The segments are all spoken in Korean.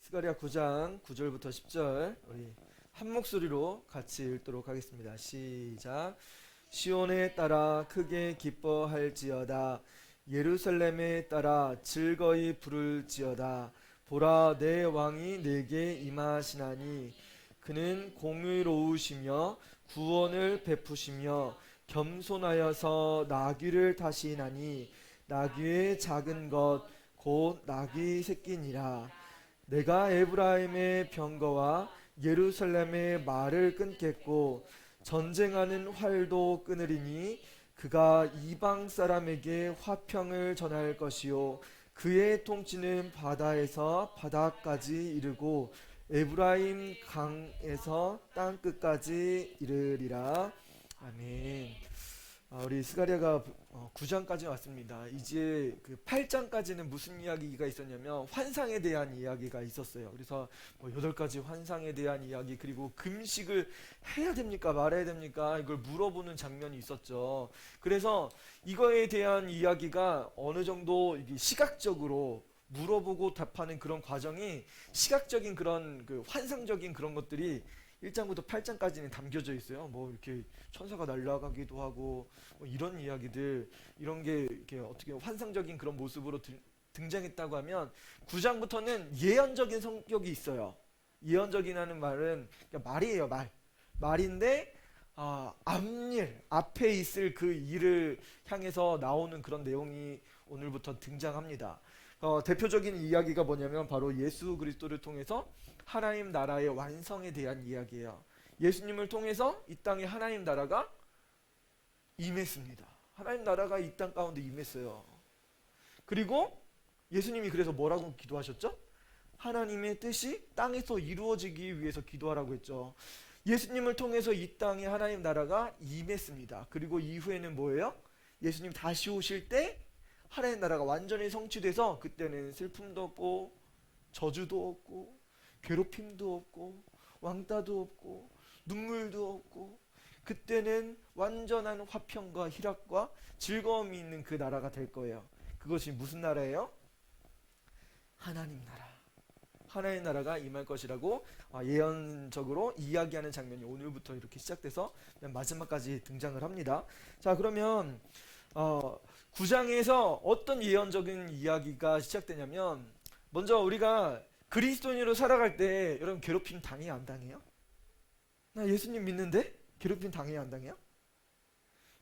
스가랴 9장 9절부터 10절 우리 한 목소리로 같이 읽도록 하겠습니다. 시작. 시온에 따라 크게 기뻐할지어다. 예루살렘에 따라 즐거이 부를지어다. 보라, 내 왕이 내게 임하시나니 그는 공의로우시며 구원을 베푸시며 겸손하여서 나귀를 타시나니 나귀의 작은 것 곧 나귀 새끼니라. 내가 에브라임의 병거와 예루살렘의 말을 끊겠고 전쟁하는 활도 끊으리니 그가 이방 사람에게 화평을 전할 것이요 그의 통치는 바다에서 바다까지 이르고 에브라임 강에서 땅 끝까지 이르리라. 아멘. 우리 스가랴가 9장까지 왔습니다. 이제 그 8장까지는 무슨 이야기가 있었냐면 환상에 대한 이야기가 있었어요. 그래서 8가지 환상에 대한 이야기, 그리고 금식을 해야 됩니까 말아야 됩니까 이걸 물어보는 장면이 있었죠. 그래서 이거에 대한 이야기가 어느 정도 이게 시각적으로 물어보고 답하는 그런 과정이, 시각적인 그런 그 환상적인 그런 것들이 1장부터 8장까지는 담겨져 있어요. 뭐 이렇게 천사가 날아가기도 하고 뭐 이런 이야기들, 이런 게 이렇게 어떻게 환상적인 그런 모습으로 등장했다고 하면 9장부터는 예언적인 성격이 있어요. 예언적이라는 말은 그러니까 말이에요. 말인데 앞일, 앞에 있을 그 일을 향해서 나오는 그런 내용이 오늘부터 등장합니다. 대표적인 이야기가 뭐냐면 바로 예수 그리스도를 통해서 하나님 나라의 완성에 대한 이야기예요. 예수님을 통해서 이 땅에 하나님 나라가 임했습니다. 하나님 나라가 이 땅 가운데 임했어요. 그리고 예수님이 그래서 뭐라고 기도하셨죠? 하나님의 뜻이 땅에서 이루어지기 위해서 기도하라고 했죠. 예수님을 통해서 이 땅에 하나님 나라가 임했습니다. 그리고 이후에는 뭐예요? 예수님 다시 오실 때 하나님 나라가 완전히 성취돼서 그때는 슬픔도 없고 저주도 없고 괴롭힘도 없고 왕따도 없고 눈물도 없고, 그때는 완전한 화평과 희락과 즐거움이 있는 그 나라가 될 거예요. 그것이 무슨 나라예요? 하나님 나라. 하나님 나라가 임할 것이라고 예언적으로 이야기하는 장면이 오늘부터 이렇게 시작돼서 마지막까지 등장을 합니다. 자, 그러면 9장에서 어떤 예언적인 이야기가 시작되냐면, 먼저 우리가 그리스도인으로 살아갈 때 여러분 괴롭힘 당해요 안 당해요? 나 예수님 믿는데 괴롭힘 당해요 안 당해요?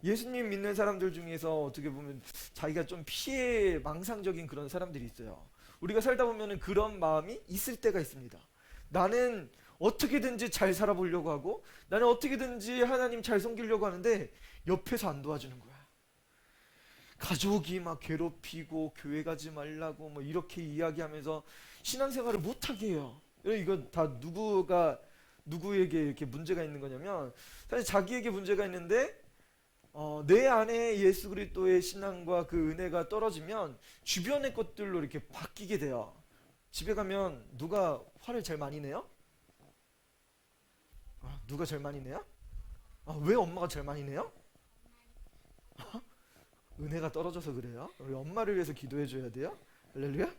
예수님 믿는 사람들 중에서 어떻게 보면 자기가 좀 피해 망상적인 그런 사람들이 있어요. 우리가 살다 보면 그런 마음이 있을 때가 있습니다. 나는 어떻게든지 잘 살아보려고 하고 나는 어떻게든지 하나님 잘 섬기려고 하는데 옆에서 안 도와주는 거야. 가족이 막 괴롭히고 교회 가지 말라고 뭐 이렇게 이야기하면서 신앙생활을 못하게 해요. 이거 다 누구에게 이렇게 문제가 있는 거냐면, 사실 자기에게 문제가 있는데 내 안에 예수 그리스도의 신앙과 그 은혜가 떨어지면 주변의 것들로 이렇게 바뀌게 돼요. 집에 가면 누가 화를 제일 많이 내요? 누가 제일 많이 내요? 왜 엄마가 제일 많이 내요? 은혜가 떨어져서 그래요. 우리 엄마를 위해서 기도해 줘야 돼요. 할렐루야.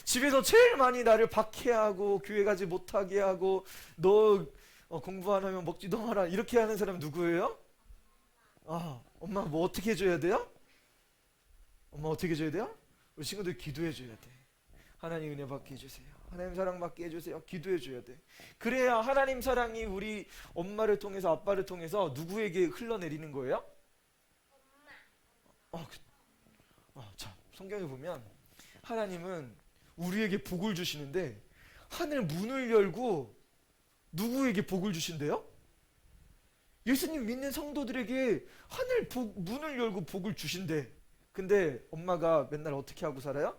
집에서 제일 많이 나를 박해하고 교회 가지 못하게 하고 너 공부 안 하면 먹지도 마라 이렇게 하는 사람 누구예요? 엄마 뭐 어떻게 해줘야 돼요? 엄마 어떻게 해줘야 돼요? 우리 친구들 기도해 줘야 돼. 하나님 은혜 받게 해주세요. 하나님 사랑 받게 해주세요. 기도해 줘야 돼. 그래야 하나님 사랑이 우리 엄마를 통해서 아빠를 통해서 누구에게 흘러내리는 거예요? 자, 성경에 보면 하나님은 우리에게 복을 주시는데 하늘 문을 열고 누구에게 복을 주신대요? 예수님 믿는 성도들에게 하늘 문을 열고 복을 주신대. 근데 엄마가 맨날 어떻게 하고 살아요?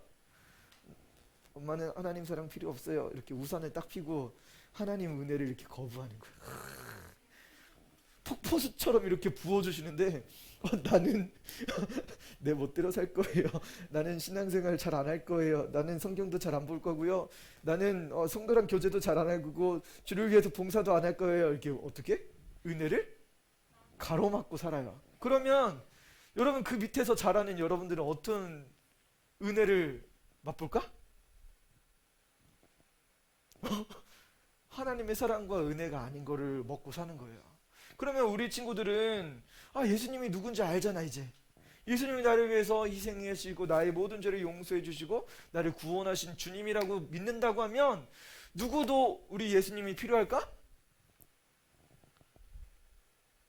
엄마는 하나님 사랑 필요 없어요. 이렇게 우산을 딱 펴고 하나님 은혜를 이렇게 거부하는 거예요. 폭포수처럼 이렇게 부어주시는데 나는 내 멋대로 살 거예요. 나는 신앙생활 잘 안 할 거예요. 나는 성경도 잘 안 볼 거고요. 나는 성도랑 교제도 잘 안 하고 주를 위해서 봉사도 안 할 거예요. 이렇게 어떻게? 은혜를 가로막고 살아요. 그러면 여러분 그 밑에서 자라는 여러분들은 어떤 은혜를 맛볼까? 하나님의 사랑과 은혜가 아닌 거를 먹고 사는 거예요. 그러면 우리 친구들은 예수님이 누군지 알잖아 이제. 예수님이 나를 위해서 희생하시고 나의 모든 죄를 용서해 주시고 나를 구원하신 주님이라고 믿는다고 하면 누구도 우리 예수님이 필요할까?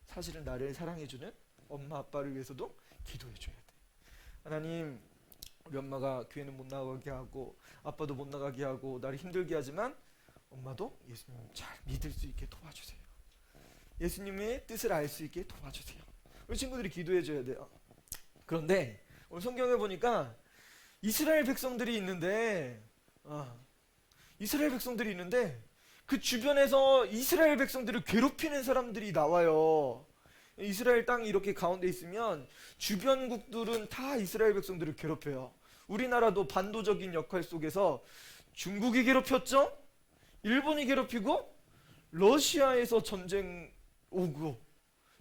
사실은 나를 사랑해주는 엄마 아빠를 위해서도 기도해줘야 돼. 하나님, 우리 엄마가 교회는 못 나가게 하고 아빠도 못 나가게 하고 나를 힘들게 하지만 엄마도 예수님 잘 믿을 수 있게 도와주세요. 예수님의 뜻을 알 수 있게 도와주세요. 우리 친구들이 기도해줘야 돼요. 그런데 오늘 성경에 보니까 이스라엘 백성들이 있는데 그 주변에서 이스라엘 백성들을 괴롭히는 사람들이 나와요. 이스라엘 땅이 이렇게 가운데 있으면 주변국들은 다 이스라엘 백성들을 괴롭혀요. 우리나라도 반도적인 역할 속에서 중국이 괴롭혔죠? 일본이 괴롭히고 러시아에서 전쟁 오고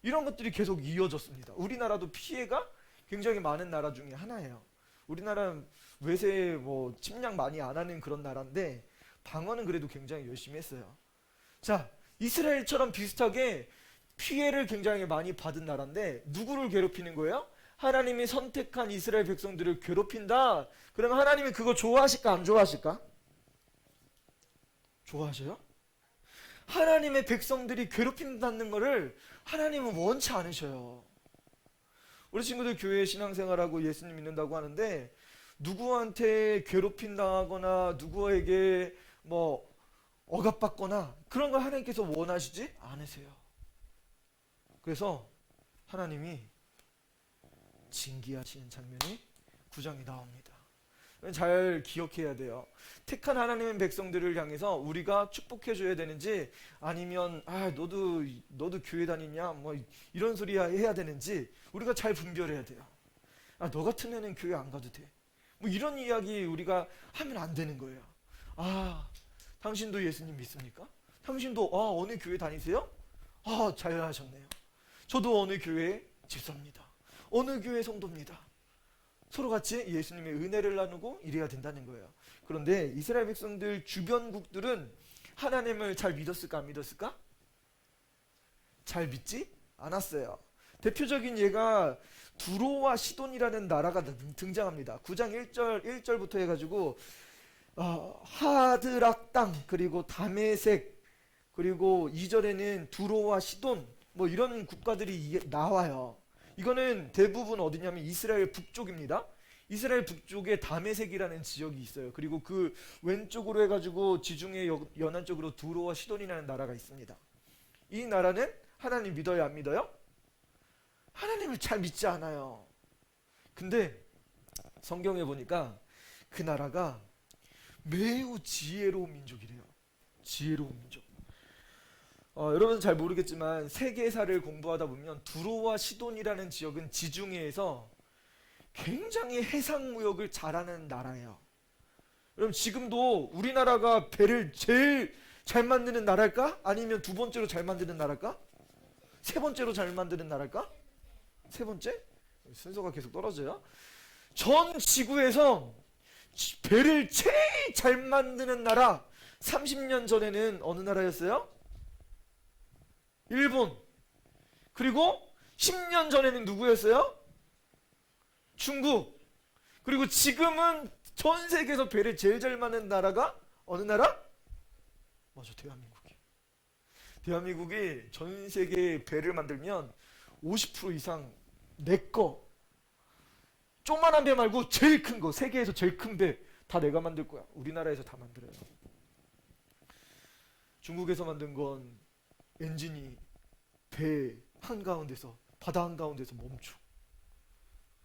이런 것들이 계속 이어졌습니다. 우리나라도 피해가 굉장히 많은 나라 중에 하나예요. 우리나라는 외세 침략 많이 안 하는 그런 나라인데 방어는 그래도 굉장히 열심히 했어요. 자, 이스라엘처럼 비슷하게 피해를 굉장히 많이 받은 나라인데 누구를 괴롭히는 거예요? 하나님이 선택한 이스라엘 백성들을 괴롭힌다. 그러면 하나님이 그거 좋아하실까 안 좋아하실까? 좋아하셔요? 하나님의 백성들이 괴롭힘받는 거를 하나님은 원치 않으셔요. 우리 친구들 교회 신앙생활하고 예수님 믿는다고 하는데 누구한테 괴롭힌다거나 누구에게 억압받거나 그런 걸 하나님께서 원하시지 않으세요. 그래서 하나님이 징계하시는 장면이 9장에 나옵니다. 잘 기억해야 돼요. 택한 하나님의 백성들을 향해서 우리가 축복해줘야 되는지 아니면 너도 교회 다니냐 이런 소리 해야 되는지 우리가 잘 분별해야 돼요. 너 같은 애는 교회 안 가도 돼. 이런 이야기 우리가 하면 안 되는 거예요. 당신도 예수님 믿습니까? 당신도 어느 교회 다니세요? 잘하셨네요. 저도 어느 교회 집사입니다. 어느 교회 성도입니다. 서로 같이 예수님의 은혜를 나누고 이래야 된다는 거예요. 그런데 이스라엘 백성들 주변국들은 하나님을 잘 믿었을까 안 믿었을까? 잘 믿지 않았어요. 대표적인 예가 두로와 시돈이라는 나라가 등장합니다. 9장 1절부터 해가지고 하드락 땅 그리고 다메섹 그리고 2절에는 두로와 시돈 이런 국가들이 나와요. 이거는 대부분 어디냐면 이스라엘 북쪽입니다. 이스라엘 북쪽에 다메섹이라는 지역이 있어요. 그리고 그 왼쪽으로 해가지고 지중해 연안 쪽으로 두로와 시돈이라는 나라가 있습니다. 이 나라는 하나님 믿어요 안 믿어요? 하나님을 잘 믿지 않아요. 근데 성경에 보니까 그 나라가 매우 지혜로운 민족이래요. 지혜로운 민족. 여러분 잘 모르겠지만 세계사를 공부하다 보면 두로와 시돈이라는 지역은 지중해에서 굉장히 해상무역을 잘하는 나라예요. 여러분 지금도 우리나라가 배를 제일 잘 만드는 나라일까? 아니면 두 번째로 잘 만드는 나라일까? 세 번째로 잘 만드는 나라일까? 세 번째? 순서가 계속 떨어져요. 전 지구에서 배를 제일 잘 만드는 나라 30년 전에는 어느 나라였어요? 일본. 그리고 10년 전에는 누구였어요? 중국. 그리고 지금은 전 세계에서 배를 제일 잘 만드는 나라가 어느 나라? 맞아, 대한민국이. 대한민국이 전 세계 배를 만들면 50% 이상 내 거. 조그만한 배 말고 제일 큰 거, 세계에서 제일 큰 배 다 내가 만들 거야. 우리나라에서 다 만들어요. 중국에서 만든 건 엔진이 배 한가운데서 바다 한가운데서 멈춰.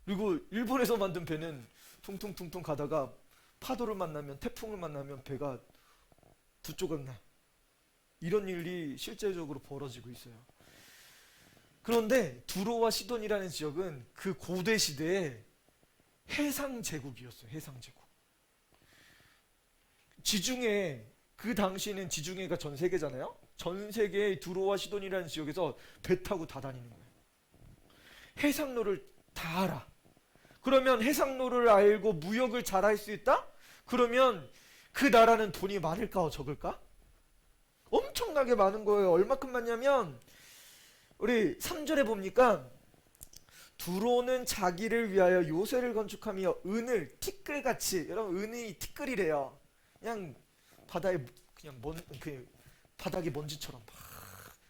그리고 일본에서 만든 배는 퉁퉁퉁퉁 가다가 파도를 만나면 태풍을 만나면 배가 두 조각 나. 이런 일이 실제적으로 벌어지고 있어요. 그런데 두로와 시돈이라는 지역은 그 고대 시대에 해상 제국이었어요. 해상 제국. 지중해, 그 당시에는 지중해가 전 세계잖아요. 전 세계의 두로와 시돈이라는 지역에서 배 타고 다 다니는 거예요. 해상로를 다 알아. 그러면 해상로를 알고 무역을 잘 할 수 있다? 그러면 그 나라는 돈이 많을까 적을까? 엄청나게 많은 거예요. 얼마큼 많냐면 우리 3절에 보니까 두로는 자기를 위하여 요새를 건축하며 은을 티끌같이, 여러분 은이 티끌이래요. 그냥 바다에 그냥 그 바닥에 먼지처럼 막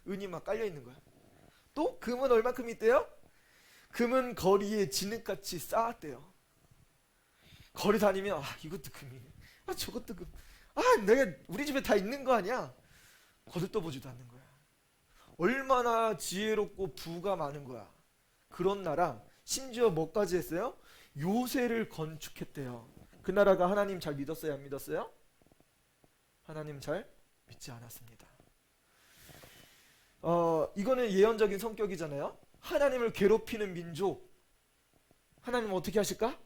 은이 막 깔려 있는 거야. 또 금은 얼마큼 있대요? 금은 거리에 진흙같이 쌓았대요. 거리 다니면 이것도 금이네, 저것도 금, 내가 우리 집에 다 있는 거 아니야? 거들떠보지도 않는 거야. 얼마나 지혜롭고 부가 많은 거야. 그런 나라, 심지어 뭐까지 했어요? 요새를 건축했대요. 그 나라가 하나님 잘 믿었어요, 안 믿었어요? 하나님 잘 믿지 않았습니다. 이거는 예언적인 성격이잖아요. 하나님을 괴롭히는 민족, 하나님은 어떻게 하실까?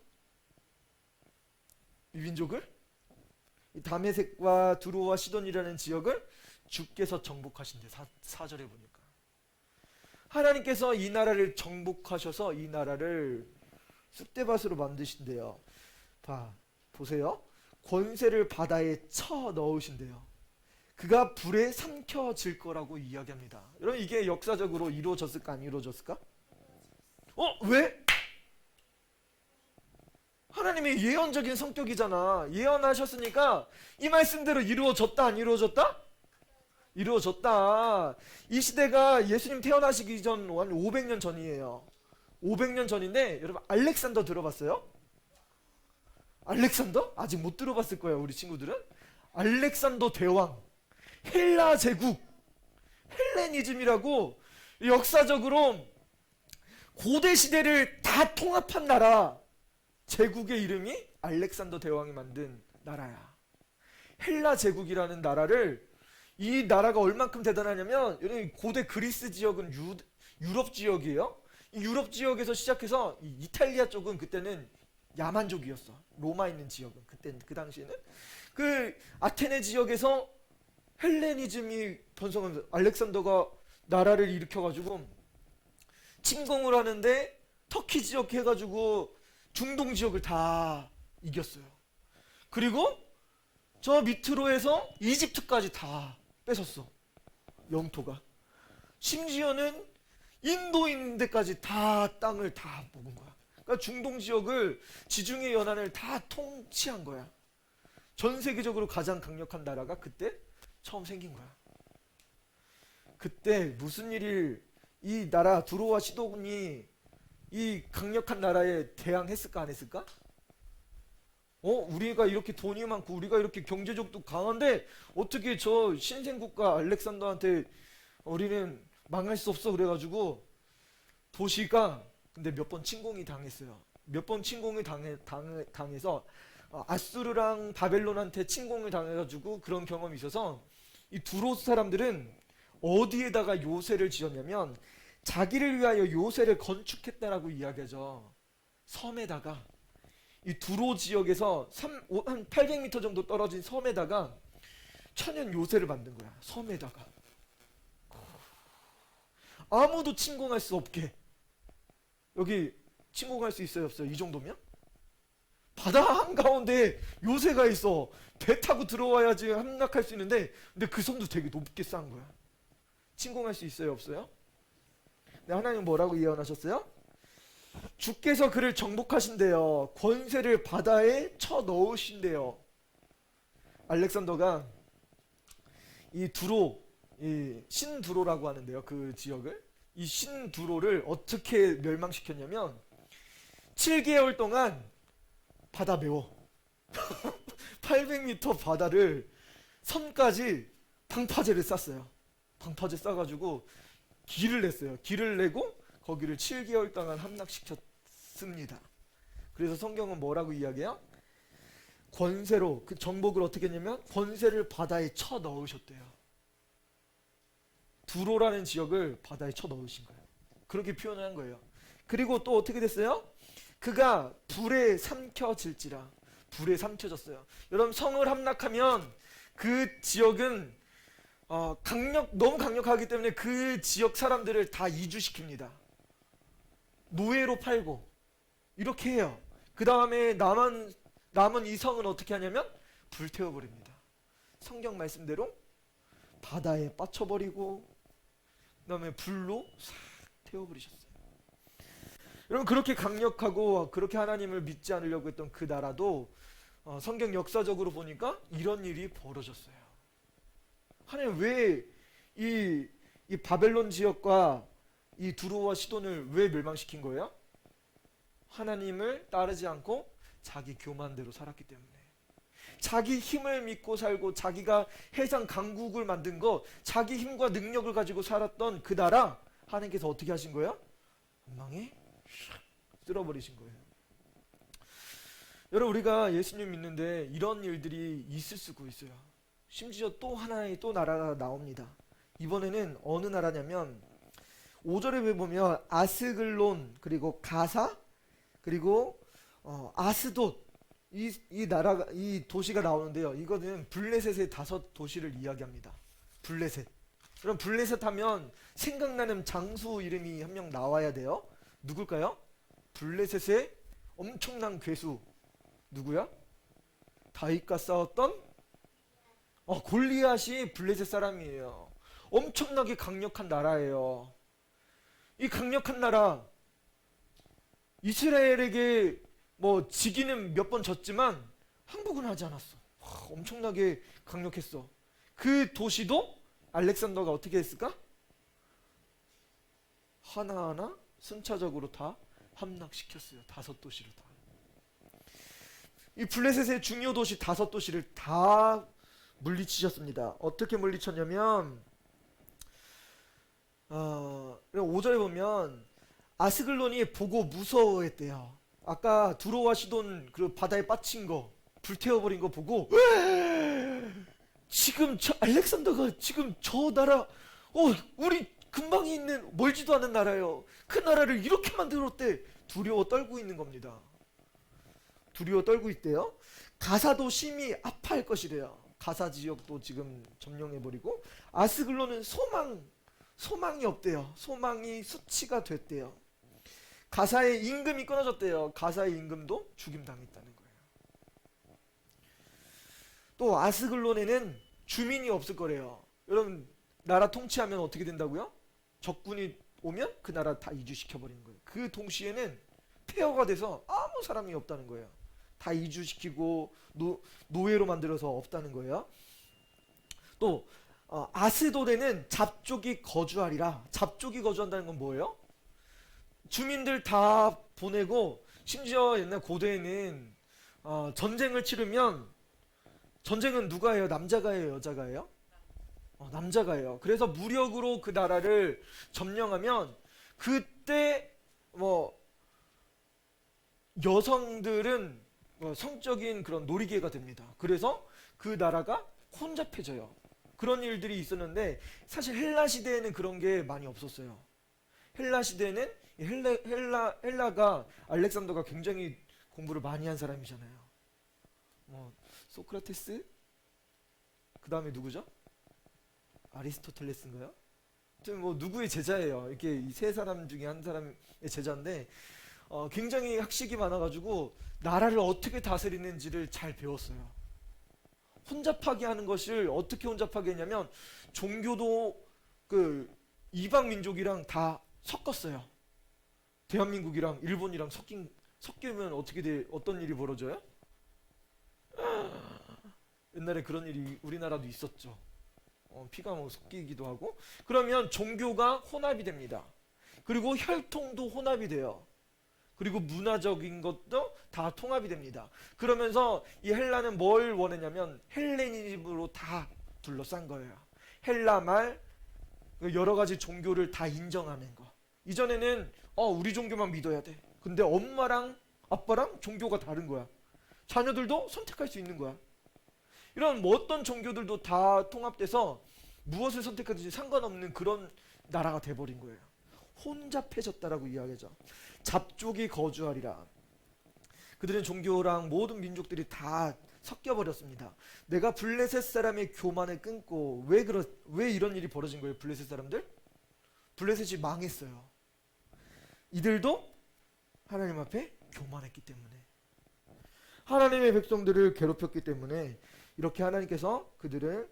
이 민족을, 이 다메섹과 두로와 시돈이라는 지역을 주께서 정복하신대. 4절에 보니까 하나님께서 이 나라를 정복하셔서 이 나라를 쑥대밭으로 만드신대요. 보세요. 권세를 바다에 쳐 넣으신대요. 그가 불에 삼켜질 거라고 이야기합니다. 여러분, 이게 역사적으로 이루어졌을까 안 이루어졌을까? 왜? 하나님의 예언적인 성격이잖아. 예언하셨으니까 이 말씀대로 이루어졌다 안 이루어졌다? 이루어졌다. 이 시대가 예수님 태어나시기 전 한 500년 전이에요. 500년 전인데 여러분, 알렉산더 들어봤어요? 알렉산더? 아직 못 들어봤을 거예요, 우리 친구들은. 알렉산더 대왕, 헬라 제국, 헬레니즘이라고 역사적으로 고대 시대를 다 통합한 나라, 제국의 이름이 알렉산더 대왕이 만든 나라야. 헬라 제국이라는 나라를, 이 나라가 얼만큼 대단하냐면, 여러분 고대 그리스 지역은 유럽 지역이에요. 이 유럽 지역에서 시작해서 이 이탈리아 쪽은 그때는 야만족이었어. 로마 있는 지역은 그 당시에는 그 아테네 지역에서 헬레니즘이 번성하면서 알렉산더가 나라를 일으켜가지고 침공을 하는데 터키 지역 해가지고 중동 지역을 다 이겼어요. 그리고 저 밑으로 해서 이집트까지 다 뺏었어, 영토가. 심지어는 인도인 데까지 다 땅을 다 먹은 거야. 그러니까 중동 지역을, 지중해 연안을 다 통치한 거야. 전 세계적으로 가장 강력한 나라가 그때 처음 생긴 거야. 그때 무슨 일이, 이 나라 두로와 시돈이 이 강력한 나라에 대항했을까 안 했을까? 우리가 이렇게 돈이 많고 우리가 이렇게 경제적도 강한데 어떻게 저 신생국가 알렉산더한테 우리는 망할 수 없어, 그래가지고 도시가 근데 몇 번 침공이 당했어요. 몇 번 침공이 당해서 아수르랑 바벨론한테 침공을 당해가지고 그런 경험이 있어서 이 두로 사람들은 어디에다가 요새를 지었냐면 자기를 위하여 요새를 건축했다라고 이야기하죠. 섬에다가, 이 두로 지역에서 한 800m 정도 떨어진 섬에다가 천연 요새를 만든 거야. 섬에다가 아무도 침공할 수 없게. 여기 침공할 수 있어요, 없어요? 이 정도면? 바다 한가운데 요새가 있어. 배 타고 들어와야지 함락할 수 있는데, 근데 그 섬도 되게 높게 쌓은 거야. 침공할 수 있어요, 없어요? 근데 하나님 뭐라고 예언하셨어요? 주께서 그를 정복하신대요. 권세를 바다에 쳐 넣으신대요. 알렉산더가 이 두로, 이 신두로라고 하는데요, 그 지역을, 이 신두로를 어떻게 멸망시켰냐면 7개월 동안 바다 메워 800m 바다를, 섬까지 방파제를 쌌어요. 방파제 싸가지고 길을 냈어요. 길을 내고 거기를 7개월 동안 함락시켰습니다. 그래서 성경은 뭐라고 이야기해요? 권세로, 그 정복을 어떻게 했냐면 권세를 바다에 쳐 넣으셨대요. 두로라는 지역을 바다에 쳐 넣으신 거예요. 그렇게 표현한 거예요. 그리고 또 어떻게 됐어요? 그가 불에 삼켜질지라. 불에 삼켜졌어요. 여러분, 성을 함락하면 그 지역은 너무 강력하기 때문에 그 지역 사람들을 다 이주시킵니다. 노예로 팔고 이렇게 해요. 그 다음에 남은 이 성은 어떻게 하냐면 불태워버립니다. 성경 말씀대로 바다에 빠쳐버리고 그다음에 불로 싹 태워버리셨어요. 여러분, 그렇게 강력하고 그렇게 하나님을 믿지 않으려고 했던 그 나라도 성경 역사적으로 보니까 이런 일이 벌어졌어요. 하나님 왜 이 바벨론 지역과 이 두로와 시돈을 왜 멸망시킨 거예요? 하나님을 따르지 않고 자기 교만대로 살았기 때문에. 자기 힘을 믿고 살고 자기가 해상 강국을 만든 거, 자기 힘과 능력을 가지고 살았던 그 나라 하나님께서 어떻게 하신 거예요? 엉망에 쓸어버리신 거예요. 여러분, 우리가 예수님 믿는데 이런 일들이 있을 수가 있어요. 심지어 또 하나의 또 나라가 나옵니다. 이번에는 어느 나라냐면 5절에 보면 아스글론, 그리고 가사, 그리고 아스돗, 이 나라가, 이 도시가 나오는데요. 이거는 블레셋의 5도시를 이야기합니다. 블레셋. 그럼 블레셋 하면 생각나는 장수 이름이 한 명 나와야 돼요. 누굴까요? 블레셋의 엄청난 괴수. 누구야? 다윗과 싸웠던 골리앗이 블레셋 사람이에요. 엄청나게 강력한 나라예요. 이 강력한 나라, 이스라엘에게 뭐 지기는 몇 번 졌지만 항복은 하지 않았어. 엄청나게 강력했어. 그 도시도 알렉산더가 어떻게 했을까? 하나하나 순차적으로 다 함락시켰어요. 5도시를 다. 이 블레셋의 중요 도시 5도시를 다 물리치셨습니다. 어떻게 물리쳤냐면 5절에 보면 아스글론이 보고 무서워했대요. 아까 두로와 시돈 그 바다에 빠친 거, 불태워버린 거 보고 지금 저 알렉산더가 지금 저 나라, 우리 근방에 있는 멀지도 않은 나라예요. 그 나라를 이렇게 만들었대. 두려워 떨고 있는 겁니다. 두려워 떨고 있대요. 가사도 심히 아파할 것이래요. 가사 지역도 지금 점령해버리고, 아스글론은 소망이 없대요. 소망이 수치가 됐대요. 가사의 임금이 끊어졌대요. 가사의 임금도 죽임당했다는 거예요. 또 아스글론에는 주민이 없을 거래요. 여러분, 나라 통치하면 어떻게 된다고요? 적군이 오면 그 나라 다 이주시켜버리는 거예요. 그 동시에는 폐허가 돼서 아무 사람이 없다는 거예요. 다 이주시키고 노예로 만들어서 없다는 거예요. 또 아스돗에는 잡족이 거주하리라. 잡족이 거주한다는 건 뭐예요? 주민들 다 보내고, 심지어 옛날 고대에는 전쟁을 치르면, 전쟁은 누가 해요? 남자가 해요? 여자가 해요? 남자가 해요. 그래서 무력으로 그 나라를 점령하면 그때 여성들은 성적인 그런 놀이개가 됩니다. 그래서 그 나라가 혼잡해져요. 그런 일들이 있었는데, 사실 헬라 시대에는 그런 게 많이 없었어요. 헬라 시대에는 헬라가, 알렉산더가 굉장히 공부를 많이 한 사람이잖아요. 소크라테스, 그 다음에 누구죠? 아리스토텔레스인가요? 누구의 제자예요. 이렇게 이 세 사람 중에 한 사람의 제자인데, 굉장히 학식이 많아가지고 나라를 어떻게 다스리는지를 잘 배웠어요. 혼잡하게 하는 것을 어떻게 혼잡하게 했냐면, 종교도 그 이방 민족이랑 다 섞었어요. 대한민국이랑 일본이랑 섞이면 어떤 일이 벌어져요? 옛날에 그런 일이 우리나라도 있었죠. 피가 섞이기도 하고. 그러면 종교가 혼합이 됩니다. 그리고 혈통도 혼합이 돼요. 그리고 문화적인 것도 다 통합이 됩니다. 그러면서 이 헬라는 뭘 원했냐면 헬레니즘으로 다 둘러싼 거예요. 헬라 말, 여러 가지 종교를 다 인정하는 거. 이전에는 우리 종교만 믿어야 돼. 근데 엄마랑 아빠랑 종교가 다른 거야. 자녀들도 선택할 수 있는 거야. 이런 어떤 종교들도 다 통합돼서 무엇을 선택하든지 상관없는 그런 나라가 돼버린 거예요. 혼잡해졌다라고 이야기하죠. 잡족이 거주하리라. 그들은 종교랑 모든 민족들이 다 섞여버렸습니다. 내가 블레셋 사람의 교만을 끊고, 왜 이런 일이 벌어진 거예요? 블레셋 사람들? 블레셋이 망했어요. 이들도 하나님 앞에 교만했기 때문에, 하나님의 백성들을 괴롭혔기 때문에 이렇게 하나님께서 그들을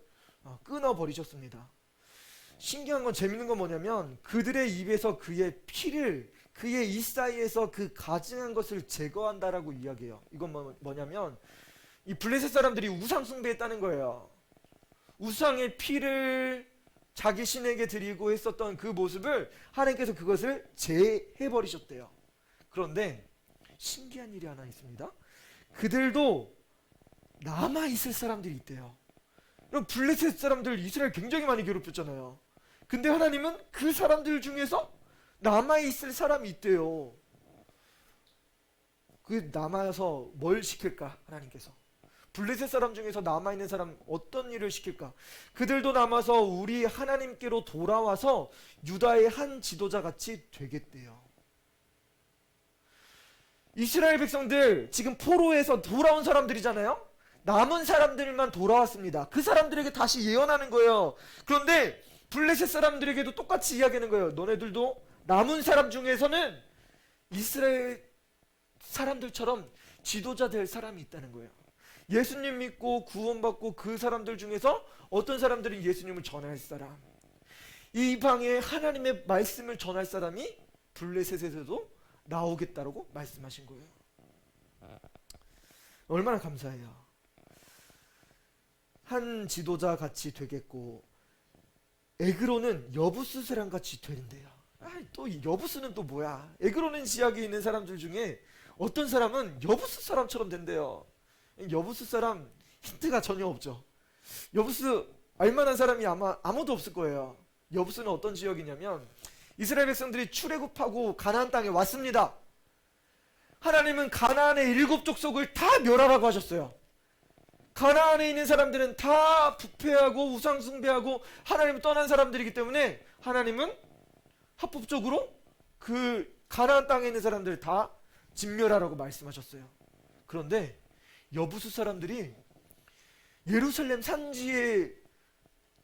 끊어버리셨습니다. 신기한 건, 재밌는 건 뭐냐면 그들의 입에서 그의 피를, 그의 이 사이에서 그 가증한 것을 제거한다라고 이야기해요. 이건 뭐냐면 이 블레셋 사람들이 우상 숭배했다는 거예요. 우상의 피를 자기 신에게 드리고 했었던 그 모습을 하나님께서 그것을 제해버리셨대요. 그런데 신기한 일이 하나 있습니다. 그들도 남아있을 사람들이 있대요. 그럼 블레셋 사람들 이스라엘 굉장히 많이 괴롭혔잖아요. 근데 하나님은 그 사람들 중에서 남아있을 사람이 있대요. 그 남아서 뭘 시킬까? 하나님께서 블레셋 사람 중에서 남아있는 사람 어떤 일을 시킬까? 그들도 남아서 우리 하나님께로 돌아와서 유다의 한 지도자같이 되겠대요. 이스라엘 백성들 지금 포로에서 돌아온 사람들이잖아요. 남은 사람들만 돌아왔습니다. 그 사람들에게 다시 예언하는 거예요. 그런데 블레셋 사람들에게도 똑같이 이야기하는 거예요. 너네들도 남은 사람 중에서는 이스라엘 사람들처럼 지도자 될 사람이 있다는 거예요. 예수님 믿고 구원받고 그 사람들 중에서 어떤 사람들은 예수님을 전할 사람, 이 방에 하나님의 말씀을 전할 사람이 블레셋에서도 나오겠다라고 말씀하신 거예요. 얼마나 감사해요. 한 지도자 같이 되겠고, 에그로는 여부스 사람 같이 되는데요. 또 여부스는 또 뭐야? 에그로는 지역에 있는 사람들 중에 어떤 사람은 여부스 사람처럼 된대요. 여부스 사람 힌트가 전혀 없죠. 여부스 알만한 사람이 아마 아무도 없을 거예요. 여부스는 어떤 지역이냐면 이스라엘 백성들이 출애굽하고 가나안 땅에 왔습니다. 하나님은 가나안의 7 족속을 다 멸하라고 하셨어요. 가나안에 있는 사람들은 다 부패하고 우상 숭배하고 하나님을 떠난 사람들이기 때문에 하나님은 합법적으로 그 가나안 땅에 있는 사람들을 다 진멸하라고 말씀하셨어요. 그런데 여부수 사람들이 예루살렘 산지의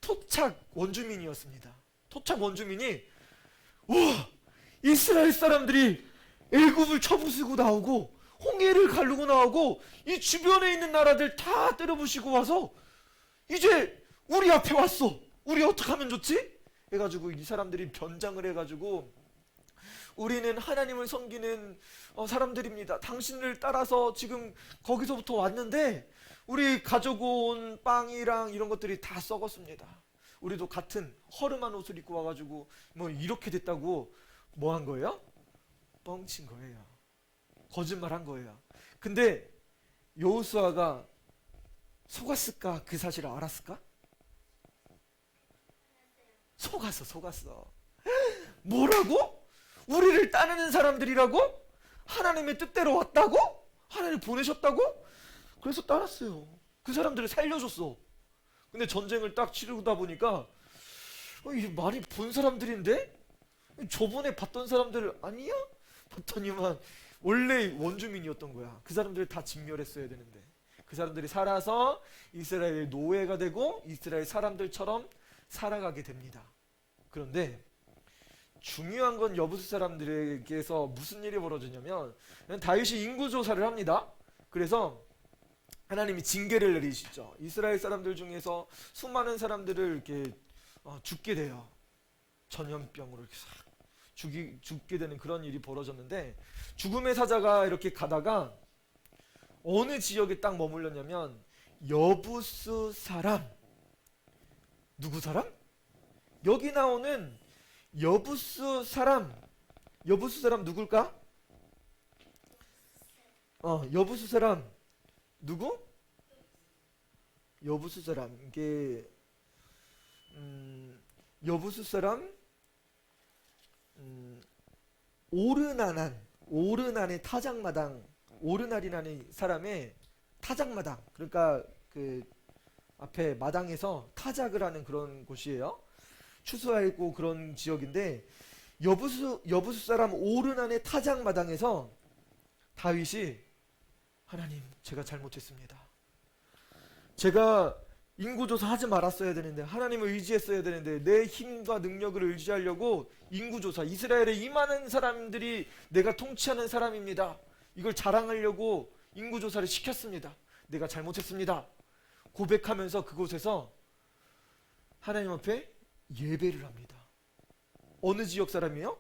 토착 원주민이었습니다. 토착 원주민이, 우와, 이스라엘 사람들이 애굽을 쳐부수고 나오고 홍해를 가르고 나오고 이 주변에 있는 나라들 다 때려부시고 와서 이제 우리 앞에 왔어. 우리 어떻게 하면 좋지? 해가지고 이 사람들이 변장을 해가지고, 우리는 하나님을 섬기는 사람들입니다. 당신을 따라서 지금 거기서부터 왔는데 우리 가져온 빵이랑 이런 것들이 다 썩었습니다. 우리도 같은 허름한 옷을 입고 와가지고 뭐 이렇게 됐다고 뭐 한 거예요? 뻥친 거예요. 거짓말한 거예요. 근데 여호수아가 속았을까? 그 사실을 알았을까? 속았어. 뭐라고? 우리를 따르는 사람들이라고? 하나님의 뜻대로 왔다고? 하나님 보내셨다고? 그래서 따랐어요. 그 사람들을 살려줬어. 근데 전쟁을 딱 치르다 보니까 이 많이 본 사람들인데? 저번에 봤던 사람들 아니야? 봤더니만 원래 원주민이었던 거야. 그 사람들을 다 진멸했어야 되는데 그 사람들이 살아서 이스라엘의 노예가 되고 이스라엘 사람들처럼 살아가게 됩니다. 그런데 중요한 건 여부수 사람들에게서 무슨 일이 벌어지냐면, 다윗이 인구조사를 합니다. 그래서 하나님이 징계를 내리시죠. 이스라엘 사람들 중에서 수많은 사람들을 이렇게 죽게 돼요. 전염병으로 이렇게 싹 죽게 되는 그런 일이 벌어졌는데, 죽음의 사자가 이렇게 가다가 어느 지역에 딱 머물렀냐면 여부수 사람. 누구 사람? 여기 나오는 여부수 사람 누굴까? 여부수 사람 누구? 여부수 사람, 이게 여부수 사람, 오르난의 타작마당, 오르날이라는 사람의 타작마당, 그러니까 그 앞에 마당에서 타작을 하는 그런 곳이에요. 추수하고 그런 지역인데, 여부수 사람 오르난의 타작마당에서 다윗이, 하나님, 제가 잘못했습니다. 제가 인구조사 하지 말았어야 되는데, 하나님을 의지했어야 되는데, 내 힘과 능력을 의지하려고 인구조사, 이스라엘의 이 많은 사람들이 내가 통치하는 사람입니다. 이걸 자랑하려고 인구조사를 시켰습니다. 내가 잘못했습니다. 고백하면서 그곳에서 하나님 앞에 예배를 합니다. 어느 지역 사람이요?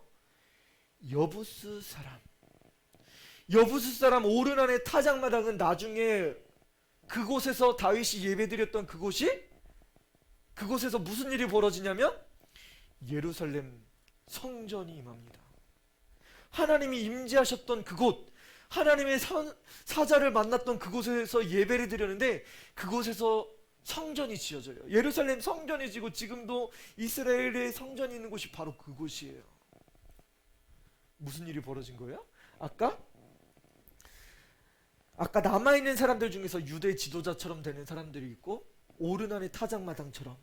여부스 사람. 여부스 사람 오르난의 타작마당은 나중에 그곳에서 다윗이 예배드렸던 그곳에서 무슨 일이 벌어지냐면 예루살렘 성전이 임합니다. 하나님이 임재하셨던 그곳, 하나님의 사자를 만났던 그곳에서 예배를 드렸는데 그곳에서 성전이 지어져요. 예루살렘 성전이 지고 지금도 이스라엘의 성전이 있는 곳이 바로 그곳이에요. 무슨 일이 벌어진 거예요? 아까 남아있는 사람들 중에서 유대 지도자처럼 되는 사람들이 있고 오르난의 타작마당처럼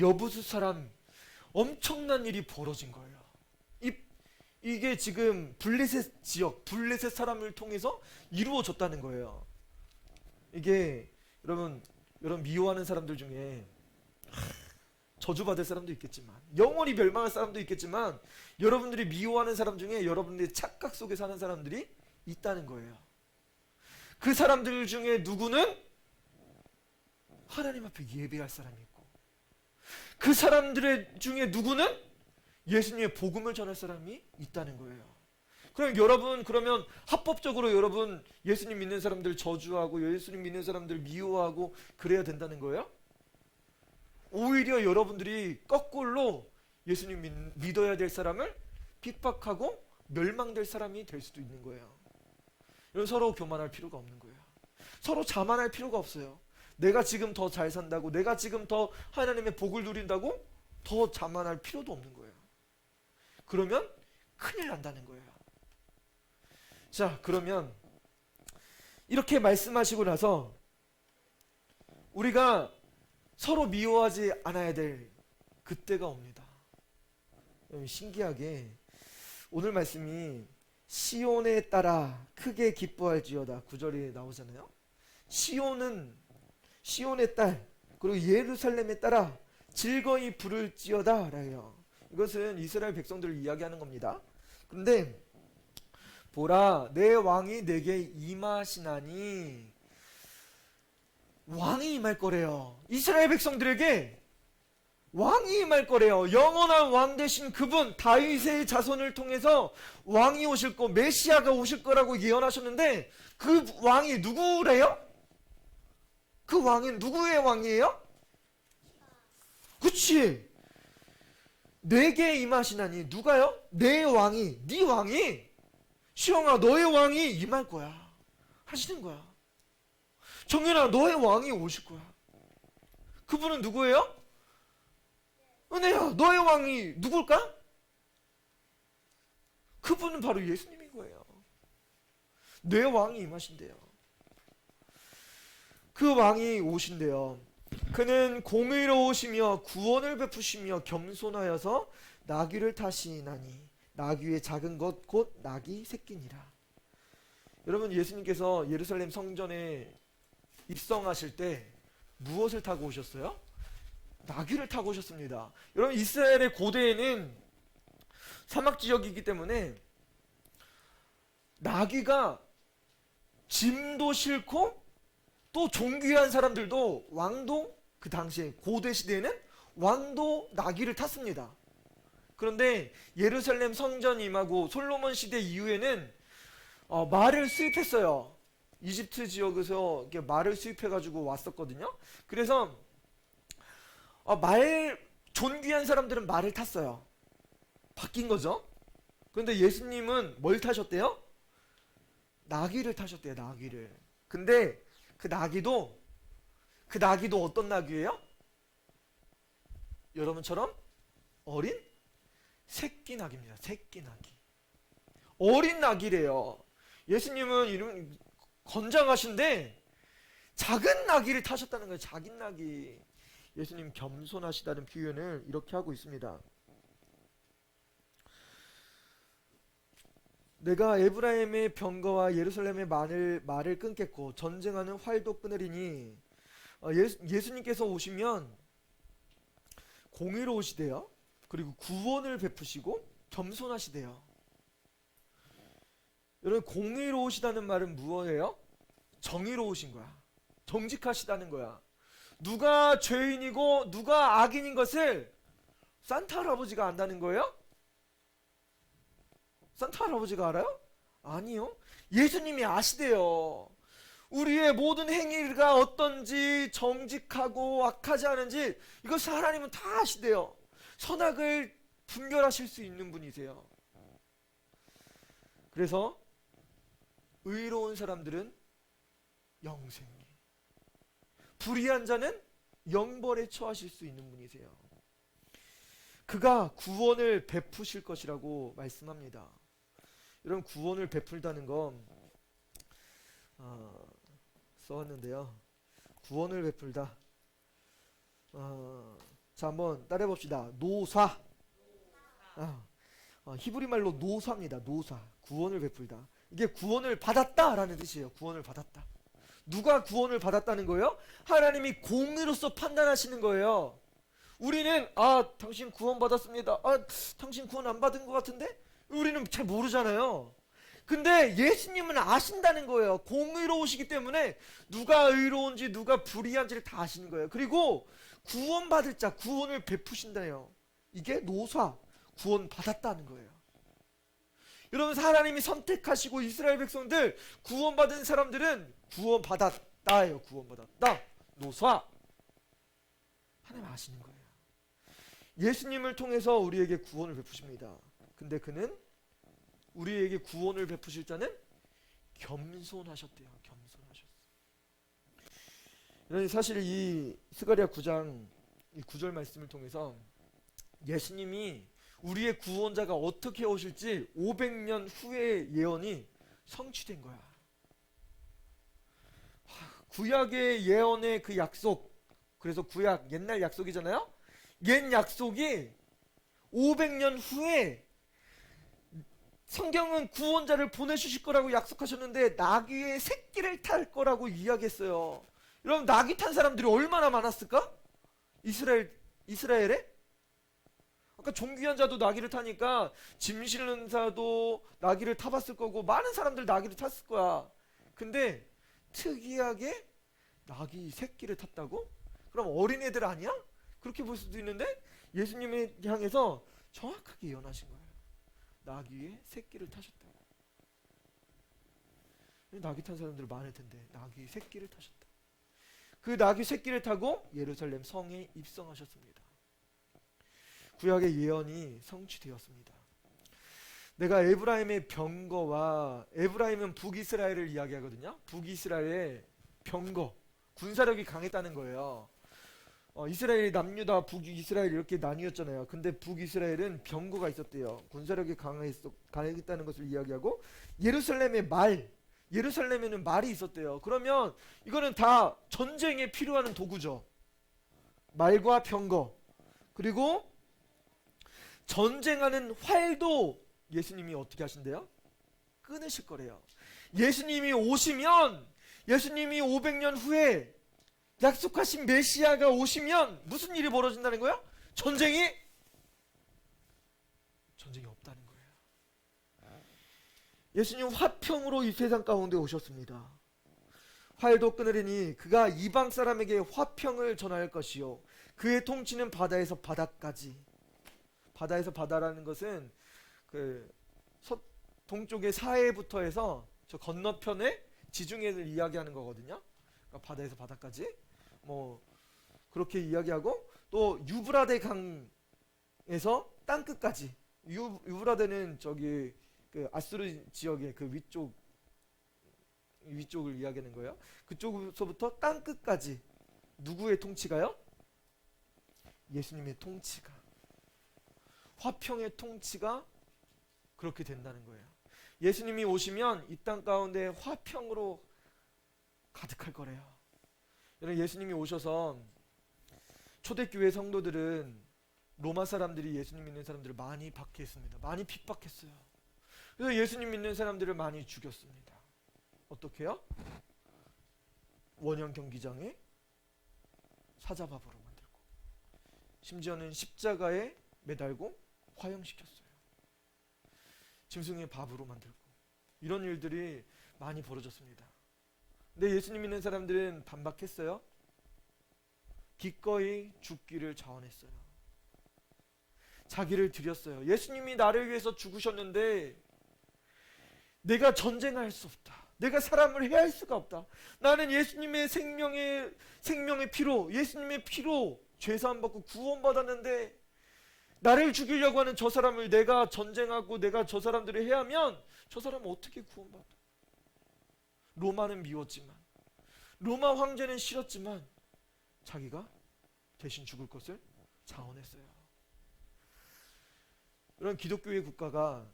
여부수 사람 엄청난 일이 벌어진 거예요. 이게 지금 블레셋 지역, 블레셋 사람을 통해서 이루어졌다는 거예요. 이게 여러분 미워하는 사람들 중에 저주받을 사람도 있겠지만 영원히 멸망할 사람도 있겠지만 여러분들이 미워하는 사람 중에 여러분들의 착각 속에 사는 사람들이 있다는 거예요. 그 사람들 중에 누구는 하나님 앞에 예배할 사람이 있고 그 사람들 중에 누구는 예수님의 복음을 전할 사람이 있다는 거예요. 그럼 여러분 그러면 합법적으로 여러분 예수님 믿는 사람들 저주하고 예수님 믿는 사람들 미워하고 그래야 된다는 거예요? 오히려 여러분들이 거꾸로 예수님 믿어야 될 사람을 핍박하고 멸망될 사람이 될 수도 있는 거예요. 여러분 서로 교만할 필요가 없는 거예요. 서로 자만할 필요가 없어요. 내가 지금 더 잘 산다고 내가 지금 더 하나님의 복을 누린다고 더 자만할 필요도 없는 거예요. 그러면 큰일 난다는 거예요. 자, 그러면 이렇게 말씀하시고 나서 우리가 서로 미워하지 않아야 될 그때가 옵니다. 신기하게 오늘 말씀이 시온에 따라 크게 기뻐할지어다 9절이 나오잖아요. 시온의 딸 그리고 예루살렘에 따라 즐거이 부를지어다 라요. 이것은 이스라엘 백성들을 이야기하는 겁니다. 그런데 보라 내 왕이 내게 임하시나니 왕이 임할 거래요. 이스라엘 백성들에게 왕이 임할 거래요. 영원한 왕 되신 그분 다윗의 자손을 통해서 왕이 오실 거 메시아가 오실 거라고 예언하셨는데 그 왕이 누구래요? 그 왕은 누구의 왕이에요? 그치? 내게 임하시나니 누가요? 내 왕이 네 왕이 시영아 너의 왕이 임할 거야 하시는 거야. 정연아 너의 왕이 오실 거야. 그분은 누구예요? 은혜야 너의 왕이 누굴까? 그분은 바로 예수님인 거예요. 내 왕이 임하신대요. 그 왕이 오신대요. 그는 공의로우시며 구원을 베푸시며 겸손하여서 나귀를 타시나니 나귀의 작은 것 곧 나귀 새끼니라. 여러분 예수님께서 예루살렘 성전에 입성하실 때 무엇을 타고 오셨어요? 나귀를 타고 오셨습니다. 여러분 이스라엘의 고대에는 사막 지역이기 때문에 나귀가 짐도 싣고 또 존귀한 사람들도 왕도 그 당시에 고대 시대에는 왕도 나귀를 탔습니다. 그런데 예루살렘 성전 임하고 솔로몬 시대 이후에는 말을 수입했어요. 이집트 지역에서 이렇게 말을 수입해가지고 왔었거든요. 그래서 존귀한 사람들은 말을 탔어요. 바뀐 거죠. 그런데 예수님은 뭘 타셨대요? 나귀를 타셨대요. 나귀를. 근데 그 나귀도 어떤 나귀예요? 여러분처럼 어린 새끼 나귀입니다. 새끼 나귀. 어린 나귀래요. 예수님은 이런 건장하신데 작은 나귀를 타셨다는 거예요. 작은 나귀. 예수님 겸손하시다는 표현을 이렇게 하고 있습니다. 내가 에브라임의 병거와 예루살렘의 말을 끊겠고 전쟁하는 활도 끊으리니 예수님께서 오시면 공의로우시대요. 그리고 구원을 베푸시고 겸손하시대요. 여러분 공의로우시다는 말은 무엇이에요? 정의로우신 거야. 정직하시다는 거야. 누가 죄인이고 누가 악인인 것을 산타 할아버지가 안다는 거예요? 산타 할아버지가 알아요? 아니요. 예수님이 아시대요. 우리의 모든 행위가 어떤지, 정직하고 악하지 않은지 이것을 하나님은 다 아시대요. 선악을 분별하실 수 있는 분이세요. 그래서 의로운 사람들은 영생이, 불의한 자는 영벌에 처하실 수 있는 분이세요. 그가 구원을 베푸실 것이라고 말씀합니다. 이런 구원을 베풀다는 건 써왔는데요. 구원을 베풀다. 자, 한번 따라해 봅시다. 노사. 히브리 말로 노사입니다. 노사. 구원을 베풀다. 이게 구원을 받았다라는 뜻이에요. 구원을 받았다. 누가 구원을 받았다는 거예요? 하나님이 공의로서 판단하시는 거예요. 우리는 당신 구원 받았습니다. 당신 구원 안 받은 것 같은데? 우리는 잘 모르잖아요. 근데 예수님은 아신다는 거예요. 공의로우시기 때문에 누가 의로운지 누가 불의한지를 다 아시는 거예요. 그리고 구원받을 자, 구원을 베푸신다요. 이게 노사, 구원 받았다는 거예요. 여러분, 하나님이 선택하시고 이스라엘 백성들 구원받은 사람들은 구원받았다예요. 구원받았다. 노사. 하나님 아시는 거예요. 예수님을 통해서 우리에게 구원을 베푸십니다. 근데 그는 우리에게 구원을 베푸실 자는 겸손하셨대요. 겸손하셨어요. 사실 이 스가랴 9장 이 9절 말씀을 통해서 예수님이 우리의 구원자가 어떻게 오실지 500년 후의 예언이 성취된 거야. 구약의 예언의 그 약속, 그래서 구약 옛날 약속이잖아요. 옛 약속이 500년 후에 성경은 구원자를 보내주실 거라고 약속하셨는데 나귀의 새끼를 탈 거라고 이야기했어요. 여러분, 나귀 탄 사람들이 얼마나 많았을까? 이스라엘에? 아까 종귀한 자도 나귀를 타니까 짐 실는 자도 나귀를 타봤을 거고 많은 사람들 나귀를 탔을 거야. 근데 특이하게 나귀 새끼를 탔다고? 그럼 어린애들 아니야? 그렇게 볼 수도 있는데 예수님을 향해서 정확하게 예언하신 거예요. 나귀의 새끼를 타셨다. 나귀 탄 사람들 많을 텐데 나귀 새끼를 타셨다. 그 나귀 새끼를 타고 예루살렘 성에 입성하셨습니다. 구약의 예언이 성취되었습니다. 내가 에브라임의 병거와, 에브라임은 북이스라엘을 이야기하거든요. 북이스라엘의 병거, 군사력이 강했다는 거예요. 이스라엘이 남유다, 북이스라엘 이렇게 나뉘었잖아요. 근데 북이스라엘은 병거가 있었대요. 군사력이 강했다는 것을 이야기하고, 예루살렘에는 말이 있었대요. 그러면 이거는 다 전쟁에 필요한 도구죠. 말과 병거, 그리고 전쟁하는 활도 예수님이 어떻게 하신대요? 끊으실 거래요. 예수님이 오시면, 예수님이 500년 후에 약속하신 메시아가 오시면 무슨 일이 벌어진다는 거야? 전쟁이 없다는 거예요. 예수님 화평으로 이 세상 가운데 오셨습니다. 활도 끊으리니 그가 이방 사람에게 화평을 전할 것이요 그의 통치는 바다에서 바다까지. 바다에서 바다라는 것은 그 동쪽의 사해부터 해서 저 건너편의 지중해를 이야기하는 거거든요. 그러니까 바다에서 바다까지 뭐 그렇게 이야기하고, 또 유브라데 강에서 땅 끝까지. 유브라데는 저기 그 아수르 지역의 그 위쪽을 이야기하는 거예요. 그쪽서부터 땅 끝까지. 누구의 통치가요? 예수님의 통치가, 화평의 통치가 그렇게 된다는 거예요. 예수님이 오시면 이 땅 가운데 화평으로 가득할 거래요. 여러분, 예수님이 오셔서 초대교회 성도들은 로마 사람들이 예수님 믿는 사람들을 많이 박해했습니다. 많이 핍박했어요. 그래서 예수님 믿는 사람들을 많이 죽였습니다. 어떻게요? 원형 경기장에 사자밥으로 만들고, 심지어는 십자가에 매달고 화형시켰어요. 짐승의 밥으로 만들고, 이런 일들이 많이 벌어졌습니다. 근데 예수님 믿는 사람들은 반박했어요? 기꺼이 죽기를 자원했어요. 자기를 드렸어요. 예수님이 나를 위해서 죽으셨는데 내가 전쟁할 수 없다. 내가 사람을 해할 수가 없다. 나는 예수님의 생명의 피로, 예수님의 피로 죄사함 받고 구원받았는데 나를 죽이려고 하는 저 사람을 내가 전쟁하고 내가 저 사람들을 해야 하면 저 사람은 어떻게 구원받아? 로마는 미웠지만, 로마 황제는 싫었지만 자기가 대신 죽을 것을 자원했어요. 이런 기독교의 국가가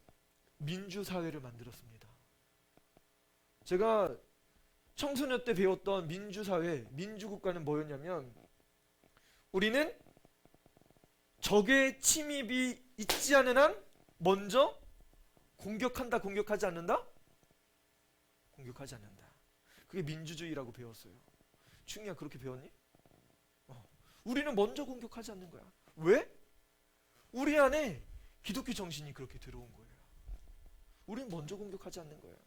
민주사회를 만들었습니다. 제가 청소년 때 배웠던 민주사회, 민주국가는 뭐였냐면 우리는 적의 침입이 있지 않은 한 먼저 공격한다, 공격하지 않는다? 공격하지 않는다. 그게 민주주의라고 배웠어요. 충이야, 그렇게 배웠니? 우리는 먼저 공격하지 않는 거야. 왜? 우리 안에 기독교 정신이 그렇게 들어온 거예요. 우리는 먼저 공격하지 않는 거예요.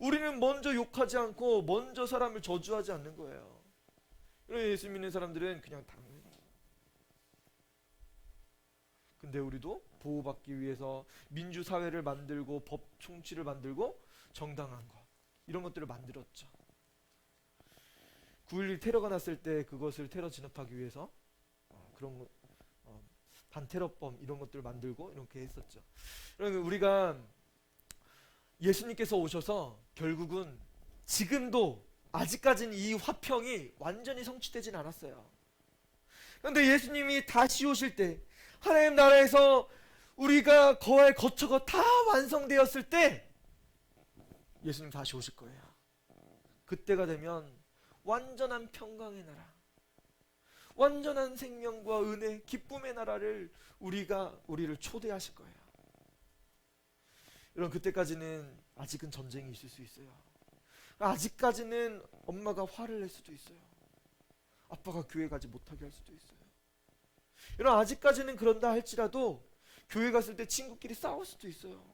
우리는 먼저 욕하지 않고 먼저 사람을 저주하지 않는 거예요. 예수 믿는 사람들은 그냥 당해. 근데 우리도 보호받기 위해서 민주사회를 만들고 법 총치를 만들고 정당한 것, 이런 것들을 만들었죠. 9.11 테러가 났을 때 그것을 테러 진압하기 위해서 그런 반테러법 이런 것들을 만들고 이렇게 했었죠. 그러면 우리가 예수님께서 오셔서 결국은 지금도 아직까지는 이 화평이 완전히 성취되진 않았어요. 그런데 예수님이 다시 오실 때 하나님 나라에서 우리가 거할 거처가 다 완성되었을 때 예수님 다시 오실 거예요. 그때가 되면 완전한 평강의 나라, 완전한 생명과 은혜, 기쁨의 나라를 우리를 초대하실 거예요. 여러분, 그때까지는 아직은 전쟁이 있을 수 있어요. 아직까지는 엄마가 화를 낼 수도 있어요. 아빠가 교회 가지 못하게 할 수도 있어요. 여러분, 아직까지는 그런다 할지라도 교회 갔을 때 친구끼리 싸울 수도 있어요.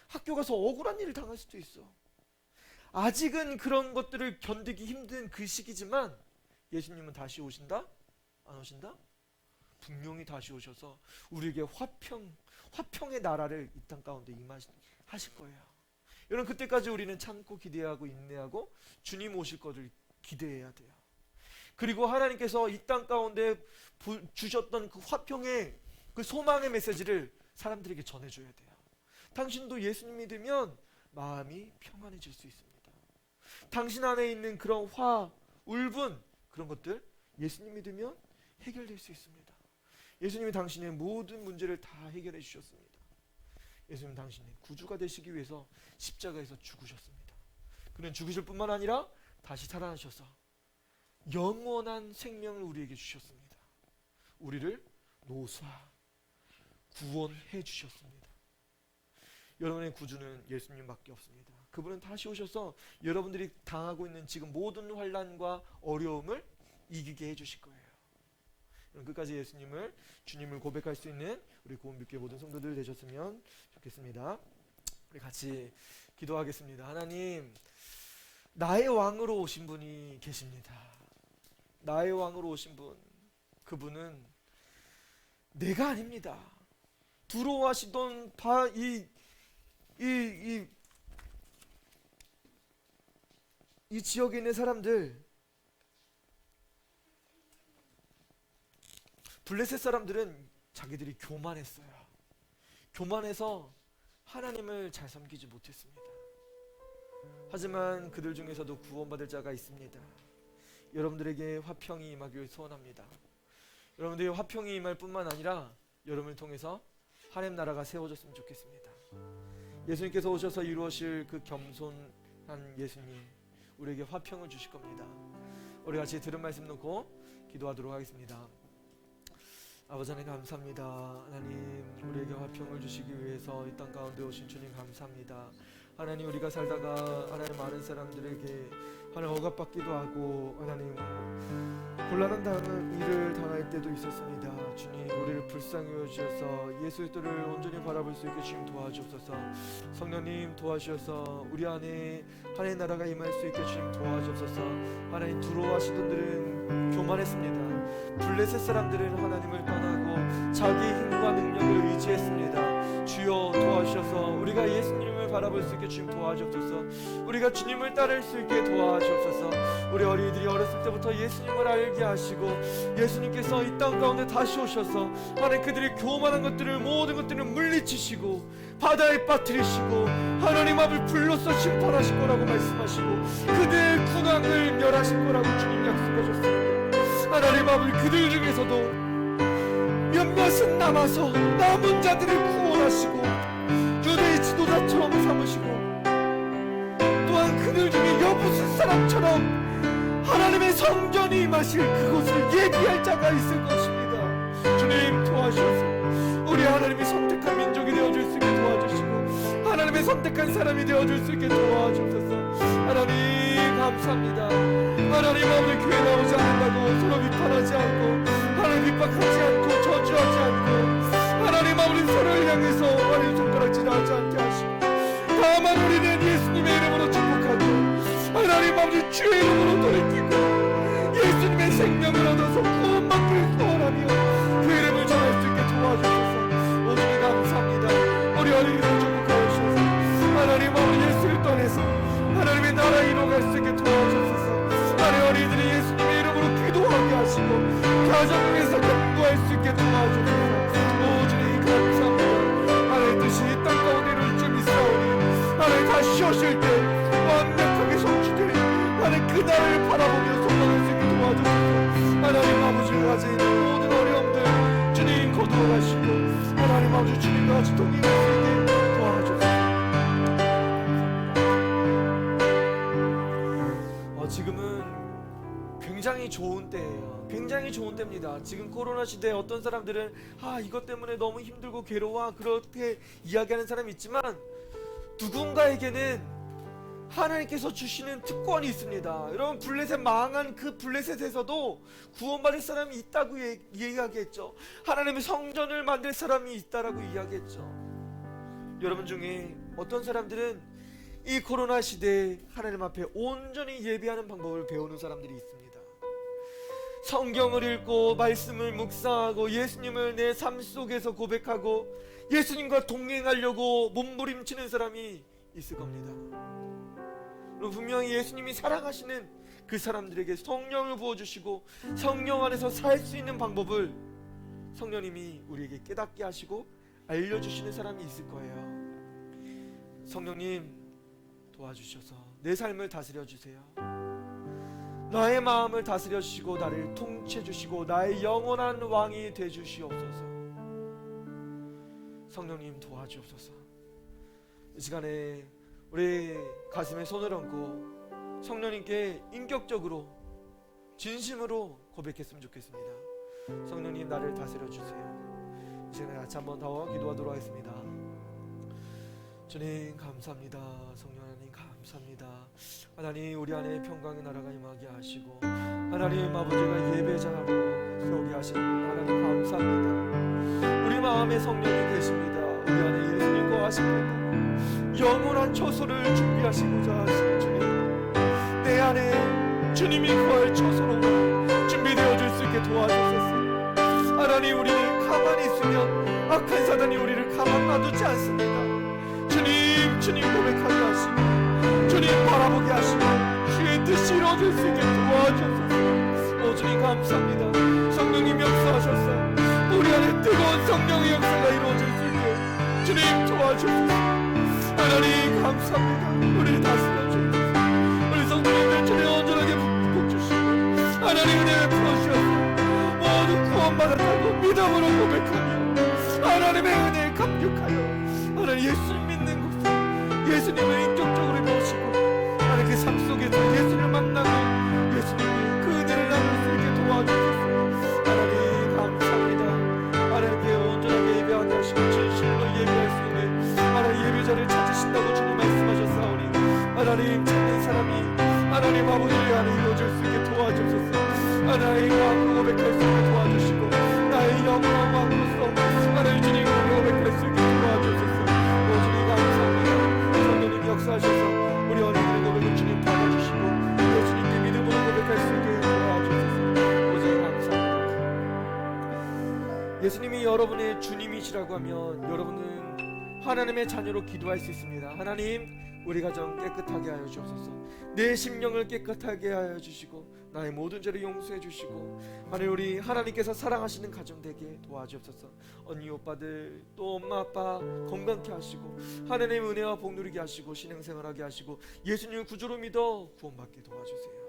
학교 가서 억울한 일을 당할 수도 있어. 아직은 그런 것들을 견디기 힘든 그 시기지만 예수님은 다시 오신다? 안 오신다? 분명히 다시 오셔서 우리에게 화평의 나라를 이 땅 가운데 임하실 거예요. 여러분, 그때까지 우리는 참고 기대하고 인내하고 주님 오실 것을 기대해야 돼요. 그리고 하나님께서 이 땅 가운데 주셨던 그 화평의 그 소망의 메시지를 사람들에게 전해줘야 돼요. 당신도 예수님 믿으면 마음이 평안해질 수 있습니다. 당신 안에 있는 그런 울분 그런 것들 예수님 믿으면 해결될 수 있습니다. 예수님이 당신의 모든 문제를 다 해결해 주셨습니다. 예수님은 당신의 구주가 되시기 위해서 십자가에서 죽으셨습니다. 그는 죽으실 뿐만 아니라 다시 살아나셔서 영원한 생명을 우리에게 주셨습니다. 우리를 노수하 구원해 주셨습니다. 여러분의 구주는 예수님밖에 없습니다. 그분은 다시 오셔서 여러분들이 당하고 있는 지금 모든 환난과 어려움을 이기게 해주실 거예요. 끝까지 예수님을 주님을 고백할 수 있는 우리 구원빛교회 모든 성도들 되셨으면 좋겠습니다. 우리 같이 기도하겠습니다. 하나님, 나의 왕으로 오신 분이 계십니다. 나의 왕으로 오신 분, 그분은 내가 아닙니다. 두려워하시던 이 지역에 있는 사람들, 블레셋 사람들은 자기들이 교만했어요. 교만해서 하나님을 잘 섬기지 못했습니다. 하지만 그들 중에서도 구원받을 자가 있습니다. 여러분들에게 화평이 임하기를 소원합니다. 여러분들의 화평이 임할 뿐만 아니라 여러분을 통해서 하나님 나라가 세워졌으면 좋겠습니다. 예수님께서 오셔서 이루어질 그 겸손한 예수님, 우리에게 화평을 주실 겁니다. 우리 같이 들은 말씀 놓고 기도하도록 하겠습니다. 아버지 하나님 감사합니다. 하나님, 우리에게 화평을 주시기 위해서 이 땅 가운데 오신 주님 감사합니다. 하나님, 우리가 살다가 하나님 많은 사람들에게 하나님 억압받기도 하고 하나님 곤란한 일을 당할 때도 있었습니다. 주님, 우리를 불쌍히 여주셔서 예수 그리스도를 온전히 바라볼 수 있게 주님 도와주옵소서. 성령님 도와주셔서 우리 안에 하나님의 나라가 임할 수 있게 주님 도와주옵소서. 하나님, 두로아신 분들은 교만했습니다. 블레셋 사람들은 하나님을 떠나고 자기 힘과 능력을 의지했습니다. 주여 도와주셔서 우리가 예수님을 바라볼 수 있게 주님 도와주옵소서. 우리가 주님을 따를 수 있게 도와주옵소서. 우리 어린이들이 어렸을 때부터 예수님을 알게 하시고 예수님께서 이 땅 가운데 다시 오셔서 하나님, 그들의 교만한 것들을, 모든 것들을 물리치시고 바다에 빠뜨리시고 하나님 앞을 불로써 심판하실 거라고 말씀하시고 그들의 군왕을 멸하실 거라고 주님 약속하셨습니다. 하나님 앞을 그들 중에서도 몇몇은 남아서 남은 자들을 구원하시고 유대의 지도자처럼 삼으시고, 또한 그들 중에 여부수 사람처럼 하나님의 성전이 임하실 그곳을 예비할 자가 있을 것입니다. 주님 도와주셔서 우리 하나님이 선택한 민족이 되어줄 수 있게 도와주시고 하나님의 선택한 사람이 되어줄 수 있게 도와주셔서 하나님 감사합니다. 하나님 아버지, 교회 나오지 않는다고 서로 비판하지 않고 하나님 핍박하지 않고 저주하지 않고 하나님 아버지, 서로를 향해서 하나님 손가락질하지 않게 하시고 다만 우리는 예수님의 이름으로 축복하고 하나님 아버지, 주의 이름으로 돌이키고 예수님의 생명을 얻어서 구원받기를 소원하며 그 이름을 전할 수 있게 도와주셔서 오늘이 감사합니다. 우리 어린이들 축복하여 주셔서 하나님 아버지, 예수를 떠내서 하나님의 나라 이루어갈 수 있게 도와주셔서 하나님, 어린이들이 예수님의 이름으로 기도하게 하시고 가정에서 경고할 수 있게 도와주셔서 오늘이 감사합니다. 하나님 뜻이 이 땅 가운데 이룰 줄 믿사오니 하나님 다시 오실 때 완벽하게 성취될 하나님 그날을 바라보며 소망할 수 있게 도와주셔서 하나님 아버지를 가진 모든 어려움들 주님 거두어 가시고 하나님 아버지, 주님과 같이 동행할 수 있게 도와주셔서 지금은 굉장히 좋은 때예요. 굉장히 좋은 때입니다. 지금 코로나 시대에 어떤 사람들은 이것 때문에 너무 힘들고 괴로워 그렇게 이야기하는 사람이 있지만 누군가에게는 하나님께서 주시는 특권이 있습니다. 여러분, 블레셋 망한 그 블레셋에서도 구원받을 사람이 있다고 이야기했죠. 하나님의 성전을 만들 사람이 있다라고 이야기했죠. 여러분 중에 어떤 사람들은 이 코로나 시대에 하나님 앞에 온전히 예배하는 방법을 배우는 사람들이 있습니다. 성경을 읽고 말씀을 묵상하고 예수님을 내 삶 속에서 고백하고 예수님과 동행하려고 몸부림치는 사람이 있을 겁니다. 분명히 예수님이 사랑하시는 그 사람들에게 성령을 부어주시고 성령 안에서 살 수 있는 방법을 성령님이 우리에게 깨닫게 하시고 알려주시는 사람이 있을 거예요. 성령님 도와주셔서 내 삶을 다스려 주세요. 나의 마음을 다스려 주시고 나를 통치해 주시고 나의 영원한 왕이 되 주시옵소서. 성령님 도와주옵소서. 이 시간에 우리 가슴에 손을 얹고 성령님께 인격적으로 진심으로 고백했으면 좋겠습니다. 성령님, 나를 다스려 주세요. 이 시간에 같이 한번 더 기도하도록 하겠습니다. 주님 감사합니다. 성령 하나님 감사합니다. 하나님, 우리 안에 평강의 나라가 임하게 하시고 하나님 아버지가 예배자로 세우게 하시는 하나님 감사합니다. 우리 마음에 성령이 계십니다. 우리 안에 예수님과 하십니다. 영원한 처소를 준비하시고자 하시는 주님, 내 안에 주님이 구할 처소로 준비되어질 수 있게 도와주소서. 하나님, 우리는 가만히 있으면 악한 사단이 우리를 가만 놔두지 않습니다. 주님 고백하게 하시고 주님 바라보게 하시고 주의 뜻이 이루어질 수 있게 도와주소서. 주님 감사합니다. 성령님 역사하셔서 우리 안에 뜨거운 성령의 역사가 이루어질 수 있게 주님 도와주소서. 하나님 감사합니다. 우리를 다스려 주소서. 우리 성도님들 주님 온전하게 복주시고 하나님 은혜를 풀어주셔서 모두 구원받았다고 믿음으로 고백하며 하나님의 은혜에 감격하여 하나님 예수님 믿는 곳에 예수님을 인격적으로 모시고 하나님 그 삶 속에서 예수를 만나고 예수님의 그 은혜를 나눌 수 있게 도와주소서. 하나님 감사합니다. 하나님께 온전하게 예배하게 하시고 진실로 예배할 수 있는 하나님 예배자를 찾으신다고 주님 말씀하셨사오니 하나님 찾는 사람이 하나님 아버지 안에 이루어질 수 있게 도와주소서. 하나님 왕으로 고백할 수 있게 도와주시고 나의 영 영원한 왕으로서 하나님 주님 고백할 수 있게 도와주소서. 주님 감사합니다. 성령님 역사하셔서 우리 어린이들의 고백을 주님 받아주시고 예수님께 믿음으로 고백할 수 있게 도와주소서. 오직 감사합니다. 예수님이 여러분의 주님이시라고 하면 여러분은 하나님의 자녀로 기도할 수 있습니다. 하나님, 우리 가정 깨끗하게 하여 주옵소서. 내 심령을 깨끗하게 하여 주시고 나의 모든 죄를 용서해 주시고 하나님, 우리 하나님께서 사랑하시는 가정 되게 도와주옵소서. 언니 오빠들 또 엄마 아빠 건강케 하시고 하나님 은혜와 복 누리게 하시고 신앙생활하게 하시고 예수님 구주로 믿어 구원받게 도와주세요.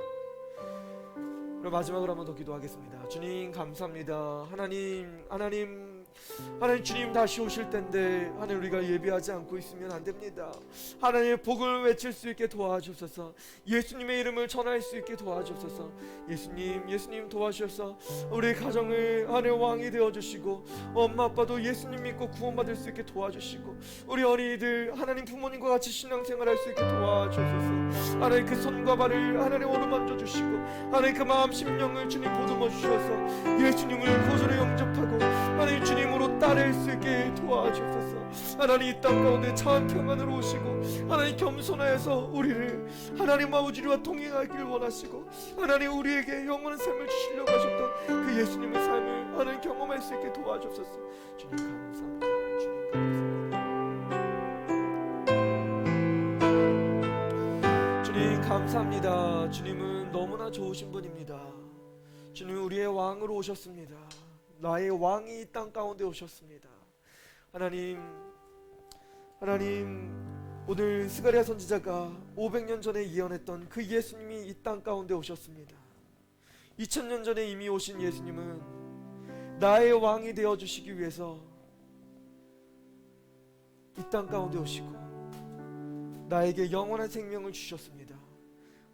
그럼 마지막으로 한 번 더 기도하겠습니다. 주님 감사합니다. 하나님 주님 다시 오실 텐데 하나님 우리가 예배하지 않고 있으면 안 됩니다. 하나님의 복을 외칠 수 있게 도와주옵소서. 예수님의 이름을 전할 수 있게 도와주옵소서. 예수님 도와주셔서 우리 가정을 하나님의 왕이 되어주시고 엄마 아빠도 예수님 믿고 구원받을 수 있게 도와주시고 우리 어린이들 하나님 부모님과 같이 신앙생활할 수 있게 도와주옵소서. 하나님 그 손과 발을 하나님 어루만져 주시고 하나님 그 마음 심령을 주님 보듬어 주셔서 예수님을 구주로 영접하고 하나님 주님으로 따를 수 있게 도와주옵소서. 하나님 이 땅 가운데 참 평안으로 오시고 하나님 겸손하여서 우리를 하나님 아버지와 동행하길 원하시고 하나님 우리에게 영원한 삶을 주시려고 하셨던 그 예수님의 삶을 하나님 경험할 수 있게 도와주옵소서. 주님 감사합니다. 주님 감사합니다. 주님은 너무나 좋으신 분입니다. 주님은 우리의 왕으로 오셨습니다. 나의 왕이 이 땅 가운데 오셨습니다. 하나님 오늘 스가랴 선지자가 500년 전에 예언했던 그 예수님이 이 땅 가운데 오셨습니다. 2000년 전에 이미 오신 예수님은 나의 왕이 되어주시기 위해서 이 땅 가운데 오시고 나에게 영원한 생명을 주셨습니다.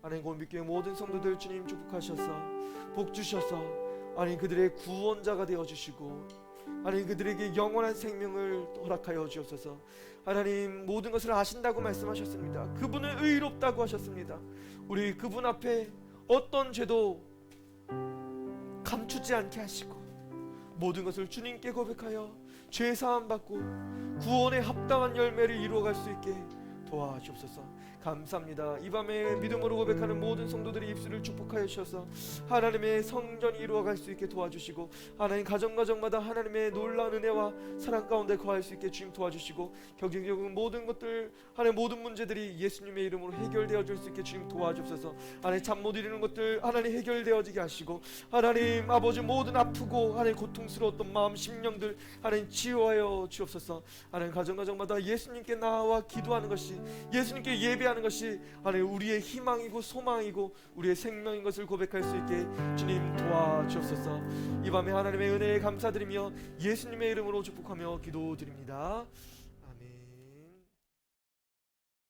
하나님 골밑교회 모든 성도들 주님 축복하셔서 복 주셔서 하나님 그들의 구원자가 되어주시고 하나님 그들에게 영원한 생명을 허락하여 주옵소서. 하나님 모든 것을 아신다고 말씀하셨습니다. 그분은 의롭다고 하셨습니다. 우리 그분 앞에 어떤 죄도 감추지 않게 하시고 모든 것을 주님께 고백하여 죄 사함 받고 구원에 합당한 열매를 이루어갈 수 있게 도와주옵소서. 감사합니다. 이 밤에 믿음으로 고백하는 모든 성도들의 입술을 축복하여 주셔서 하나님의 성전이 이루어갈 수 있게 도와주시고 하나님 가정마다 하나님의 놀라운 은혜와 사랑 가운데 거할 수 있게 주님 도와주시고 경쟁적인 모든 것들 하나님 모든 문제들이 예수님의 이름으로 해결되어질 수 있게 주님 도와주옵소서. 하나님 잠 못 이루는 것들 하나님 해결되어지게 하시고 하나님 아버지 모든 아프고 하나님 고통스러웠던 마음 심령들 하나님 치유하여 주옵소서. 하나님 가정마다 예수님께 나와 기도하는 것이 예수님께 예배하는 것이 하나님 우리의 희망이고 소망이고 우리의 생명인 것을 고백할 수 있게 주님 도와주옵소서. 이 밤에 하나님의 은혜에 감사드리며 예수님의 이름으로 축복하며 기도드립니다.